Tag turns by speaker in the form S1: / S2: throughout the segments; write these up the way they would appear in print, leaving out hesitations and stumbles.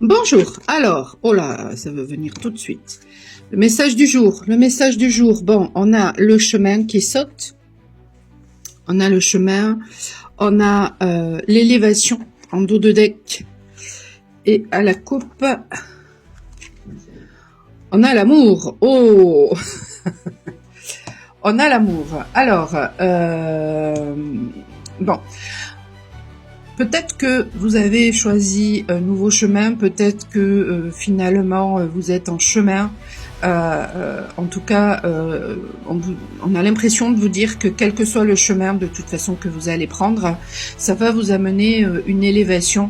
S1: Bonjour, alors, oh là, ça veut venir tout de suite. Le message du jour, bon, on a le chemin qui saute, on a le chemin, on a l'élévation en dos de deck, et à la coupe, on a l'amour, oh on a l'amour, alors, bon... Peut-être que vous avez choisi un nouveau chemin, peut-être que finalement vous êtes en chemin. En tout cas, on a l'impression de vous dire que quel que soit le chemin de toute façon que vous allez prendre, ça va vous amener une élévation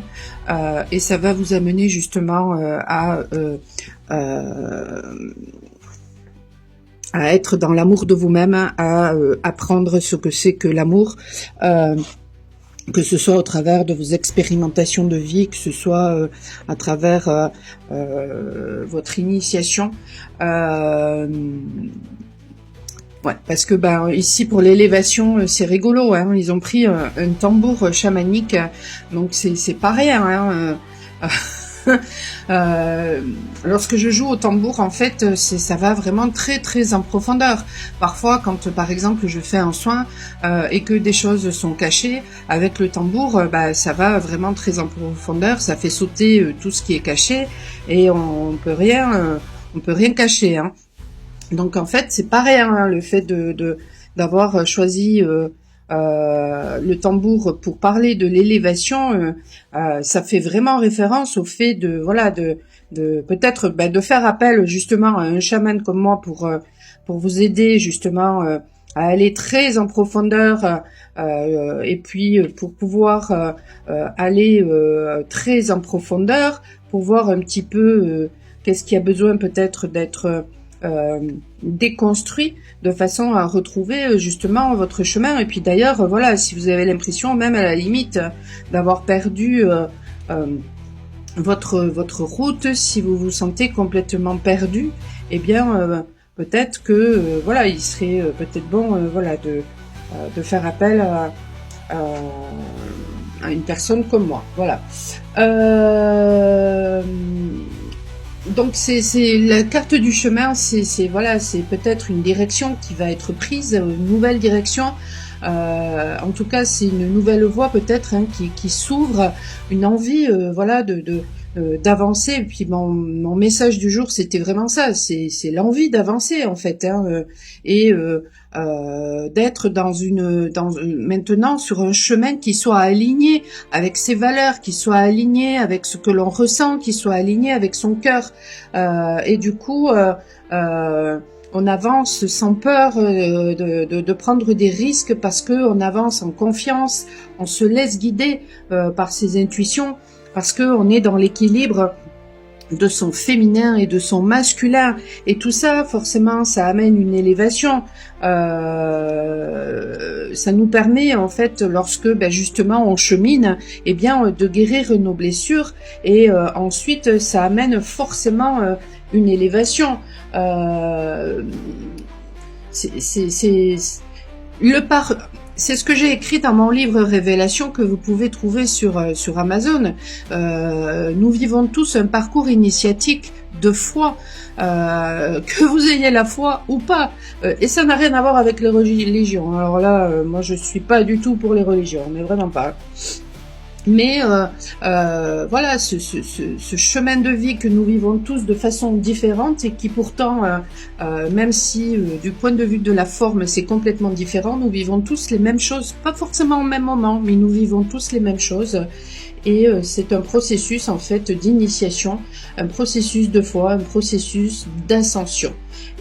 S1: et ça va vous amener justement à être dans l'amour de vous-même, à apprendre ce que c'est que l'amour. Que ce soit au travers de vos expérimentations de vie, que ce soit à travers votre initiation. Ouais, parce que ici pour l'élévation, c'est rigolo, hein, ils ont pris un tambour chamanique, donc c'est pas rien. Lorsque je joue au tambour, en fait, ça va vraiment très très en profondeur. Parfois, quand par exemple je fais un soin et que des choses sont cachées, avec le tambour, ça va vraiment très en profondeur. Ça fait sauter tout ce qui est caché et on peut rien cacher. Hein. Donc en fait, c'est pas rien hein, le fait d'avoir choisi le tambour pour parler de l'élévation, ça fait vraiment référence au fait de peut-être de faire appel justement à un chaman comme moi pour vous aider justement à aller très en profondeur et puis pour pouvoir aller très en profondeur pour voir un petit peu qu'est-ce qui a besoin peut-être d'être déconstruit de façon à retrouver justement votre chemin. Et puis d'ailleurs, voilà, si vous avez l'impression même à la limite d'avoir perdu votre route, si vous vous sentez complètement perdu, eh bien peut-être que voilà, il serait peut-être bon de faire appel à une personne comme moi. Voilà. Donc c'est la carte du chemin, c'est peut-être une direction qui va être prise, une nouvelle direction. En tout cas, c'est une nouvelle voie peut-être hein, qui s'ouvre, une envie d'avancer. Et puis mon message du jour, c'était vraiment ça, c'est l'envie d'avancer en fait, hein, et d'être maintenant sur un chemin qui soit aligné avec ses valeurs, qui soit aligné avec ce que l'on ressent, qui soit aligné avec son cœur, et du coup on avance sans peur de prendre des risques parce que on avance en confiance, on se laisse guider par ses intuitions, parce que on est dans l'équilibre de son féminin et de son masculin, et tout ça forcément ça amène une élévation. Ça nous permet en fait lorsque justement on chemine, eh bien de guérir nos blessures, et ensuite ça amène forcément une élévation. C'est ce que j'ai écrit dans mon livre Révélation que vous pouvez trouver sur Amazon. Nous vivons tous un parcours initiatique de foi, que vous ayez la foi ou pas, et ça n'a rien à voir avec les religions. Alors là, moi je suis pas du tout pour les religions, mais vraiment pas. Mais voilà, ce chemin de vie que nous vivons tous de façon différente et qui pourtant, même si du point de vue de la forme c'est complètement différent, nous vivons tous les mêmes choses, pas forcément au même moment, mais nous vivons tous les mêmes choses. Et c'est un processus en fait d'initiation, un processus de foi, un processus d'ascension.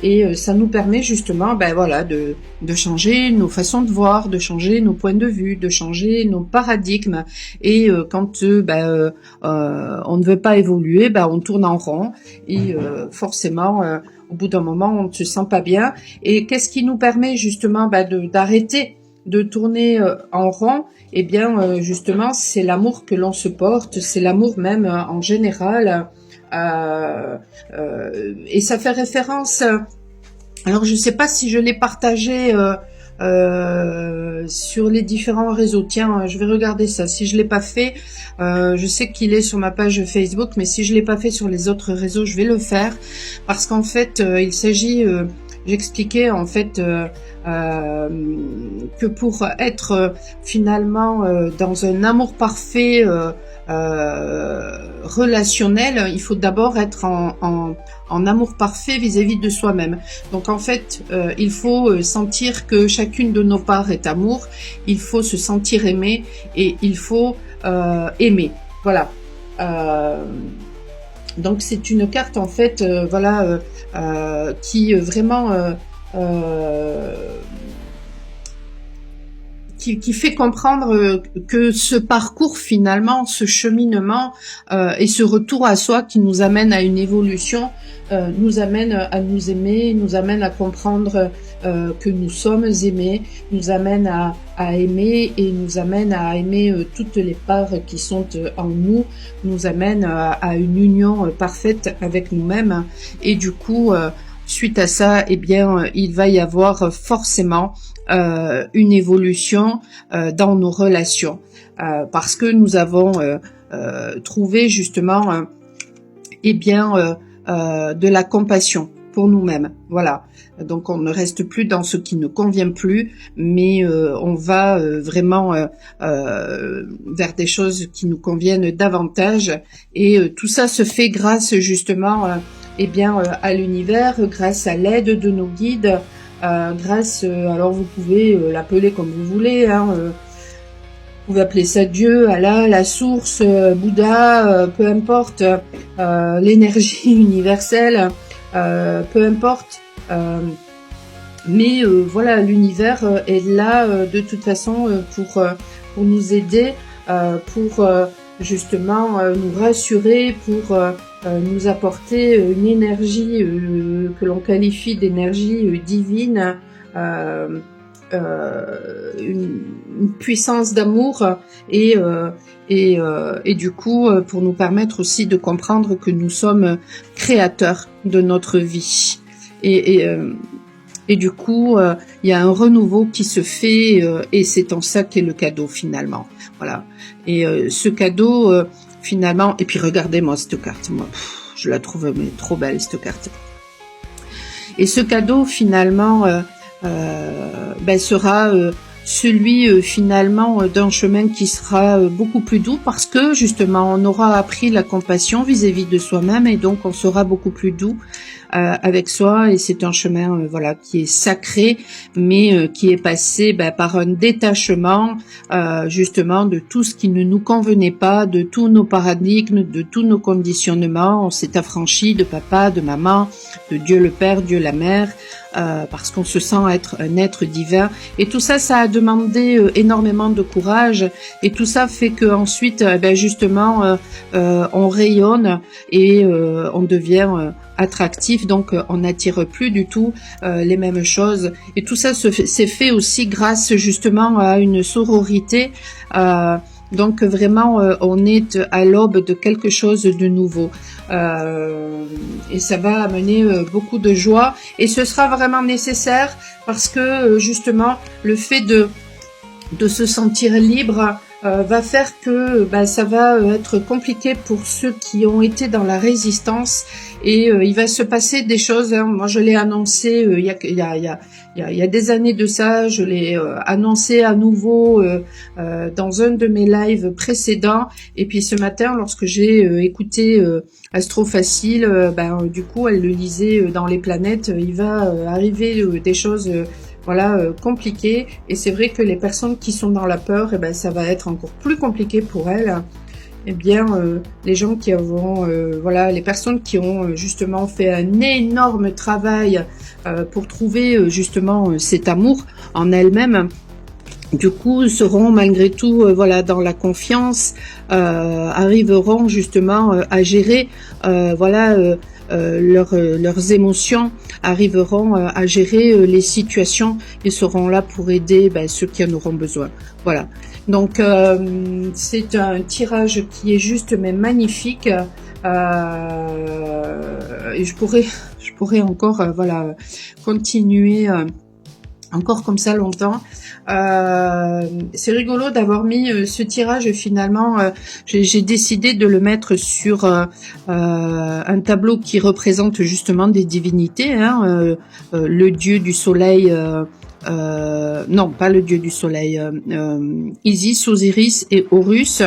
S1: Et ça nous permet justement de changer nos façons de voir, de changer nos points de vue, de changer nos paradigmes. Et quand on ne veut pas évoluer, on tourne en rond, et forcément au bout d'un moment on ne se sent pas bien. Et qu'est-ce qui nous permet justement d'arrêter de tourner en rond? Eh bien justement c'est l'amour que l'on se porte, c'est l'amour même en général. Et ça fait référence, alors je sais pas si je l'ai partagé sur les différents réseaux. Tiens, je vais regarder ça. Si je l'ai pas fait, je sais qu'il est sur ma page Facebook, mais si je l'ai pas fait sur les autres réseaux, je vais le faire parce qu'en fait, il s'agit, j'expliquais en fait que pour être finalement dans un amour parfait relationnel, il faut d'abord être en amour parfait vis-à-vis de soi-même. Donc en fait, il faut sentir que chacune de nos parts est amour, il faut se sentir aimé et il faut aimer. Voilà. Donc c'est une carte en fait, voilà, qui vraiment qui fait comprendre que ce parcours finalement, ce cheminement et ce retour à soi qui nous amène à une évolution, nous amène à nous aimer, nous amène à comprendre que nous sommes aimés, nous amène à aimer et nous amène à aimer toutes les parts qui sont en nous, nous amène à une union parfaite avec nous-mêmes et du coup suite à ça, eh bien, il va y avoir forcément une évolution dans nos relations parce que nous avons trouvé justement eh bien de la compassion pour nous-mêmes. Voilà. Donc on ne reste plus dans ce qui ne convient plus, mais on va vraiment vers des choses qui nous conviennent davantage. Et tout ça se fait grâce justement eh bien à l'univers, grâce à l'aide de nos guides, grâce, alors vous pouvez l'appeler comme vous voulez, hein, vous pouvez appeler ça Dieu, Allah, la source, Bouddha, peu importe, l'énergie universelle, peu importe, mais voilà, l'univers est là de toute façon pour nous aider, pour justement nous rassurer, pour nous apporter une énergie que l'on qualifie d'énergie divine, une puissance d'amour et du coup pour nous permettre aussi de comprendre que nous sommes créateurs de notre vie et du coup il y a un renouveau qui se fait et c'est en ça qu'est le cadeau finalement. Voilà. Et ce cadeau finalement, et puis regardez-moi cette carte, moi je la trouve mais trop belle cette carte. Et ce cadeau finalement sera celui finalement d'un chemin qui sera beaucoup plus doux parce que justement on aura appris la compassion vis-à-vis de soi-même et donc on sera beaucoup plus doux avec soi et c'est un chemin voilà qui est sacré mais qui est passé par un détachement justement de tout ce qui ne nous convenait pas, de tous nos paradigmes, de tous nos conditionnements. On s'est affranchi de papa, de maman, de Dieu le Père, Dieu la Mère, parce qu'on se sent être un être divin et tout ça, ça a demandé énormément de courage et tout ça fait que ensuite justement on rayonne et on devient attractif, donc on n'attire plus du tout les mêmes choses et tout ça s'est fait aussi grâce justement à une sororité. Donc vraiment on est à l'aube de quelque chose de nouveau et ça va amener beaucoup de joie et ce sera vraiment nécessaire parce que justement le fait de se sentir libre va faire que ça va être compliqué pour ceux qui ont été dans la résistance et il va se passer des choses. Hein. Moi, je l'ai annoncé il y a des années de ça. Je l'ai annoncé à nouveau dans un de mes lives précédents. Et puis ce matin, lorsque j'ai écouté Astro Facile, du coup, elle le lisait dans les planètes. Il va arriver des choses. Compliqué et c'est vrai que les personnes qui sont dans la peur ça va être encore plus compliqué pour elles. Les gens qui auront les personnes qui ont justement fait un énorme travail pour trouver justement cet amour en elles-mêmes, du coup seront malgré tout dans la confiance, arriveront justement à gérer leurs émotions, arriveront à gérer les situations et seront là pour aider ceux qui en auront besoin. Voilà. Donc c'est un tirage qui est juste mais magnifique. Et je pourrais encore continuer encore comme ça longtemps. C'est rigolo d'avoir mis ce tirage finalement. J'ai décidé de le mettre sur un tableau qui représente justement des divinités, hein, le dieu du soleil. Non, pas le dieu du soleil. Isis, Osiris et Horus.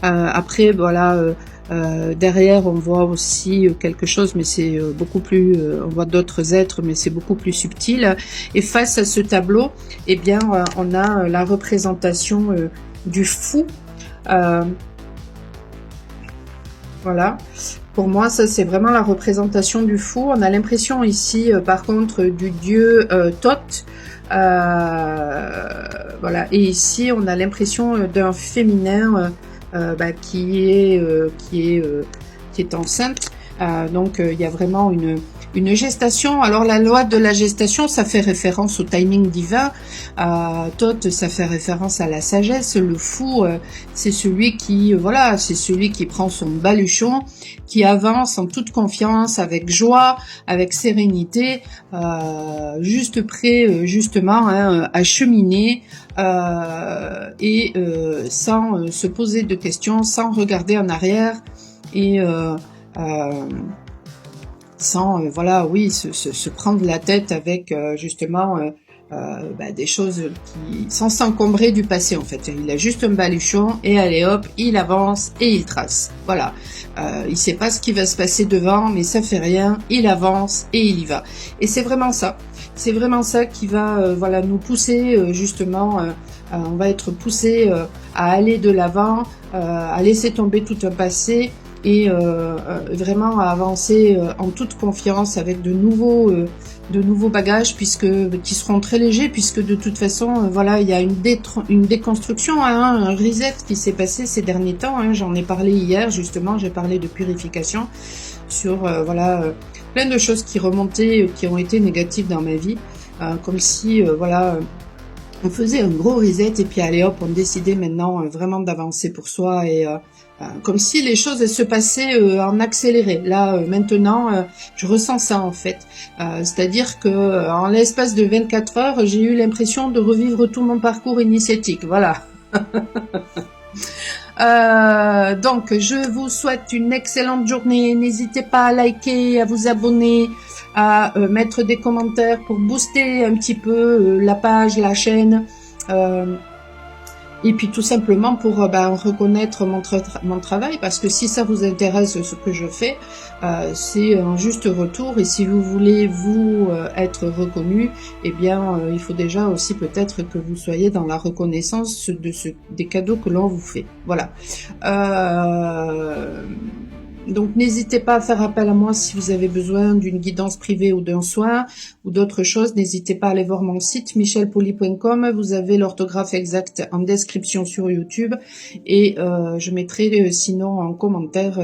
S1: Après, voilà. Derrière, on voit aussi quelque chose, mais c'est beaucoup plus. On voit d'autres êtres, mais c'est beaucoup plus subtil. Et face à ce tableau, eh bien, on a la représentation du fou. Voilà. Pour moi, ça c'est vraiment la représentation du fou. On a l'impression ici, par contre, du dieu Thoth. Voilà. Et ici, on a l'impression d'un féminin. Qui est enceinte. Donc il y a vraiment une gestation. Alors la loi de la gestation, ça fait référence au timing divin. Thoth, ça fait référence à la sagesse. Le fou, c'est celui qui, voilà, c'est celui qui prend son baluchon, qui avance en toute confiance, avec joie, avec sérénité, juste prêt, justement, hein, à cheminer. Et sans se poser de questions, sans regarder en arrière et sans voilà, oui, se prendre la tête avec justement des choses qui, sans s'encombrer du passé en fait. Il a juste un baluchon et allez hop, il avance et il trace. Voilà, il sait pas ce qui va se passer devant, mais ça fait rien, il avance et il y va. Et c'est vraiment ça. C'est vraiment ça qui va voilà, nous pousser justement, on va être poussé à aller de l'avant, à laisser tomber tout un passé et vraiment à avancer en toute confiance avec de nouveaux bagages qui seront très légers puisque de toute façon voilà, il y a une déconstruction, hein, un reset qui s'est passé ces derniers temps, hein. J'en ai parlé hier justement, j'ai parlé de purification sur voilà, plein de choses qui remontaient, qui ont été négatives dans ma vie, comme si voilà, on faisait un gros reset et puis allez hop, on décidait maintenant vraiment d'avancer pour soi et comme si les choses se passaient en accéléré. Là maintenant, je ressens ça en fait, c'est-à-dire que en l'espace de 24 heures, j'ai eu l'impression de revivre tout mon parcours initiatique. Voilà. Donc je vous souhaite une excellente journée. N'hésitez pas à liker, à vous abonner, à mettre des commentaires pour booster un petit peu la page, la chaîne, et puis tout simplement pour reconnaître mon travail, parce que si ça vous intéresse ce que je fais, c'est un juste retour, et si vous voulez vous être reconnu, eh bien il faut déjà aussi peut-être que vous soyez dans la reconnaissance des cadeaux que l'on vous fait. Voilà. Donc n'hésitez pas à faire appel à moi si vous avez besoin d'une guidance privée ou d'un soin ou d'autres choses. N'hésitez pas à aller voir mon site michelpoli.com. Vous avez l'orthographe exacte en description sur YouTube et je mettrai sinon en commentaire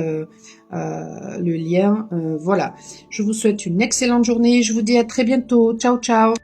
S1: le lien. Voilà. Je vous souhaite une excellente journée. Je vous dis à très bientôt. Ciao, ciao.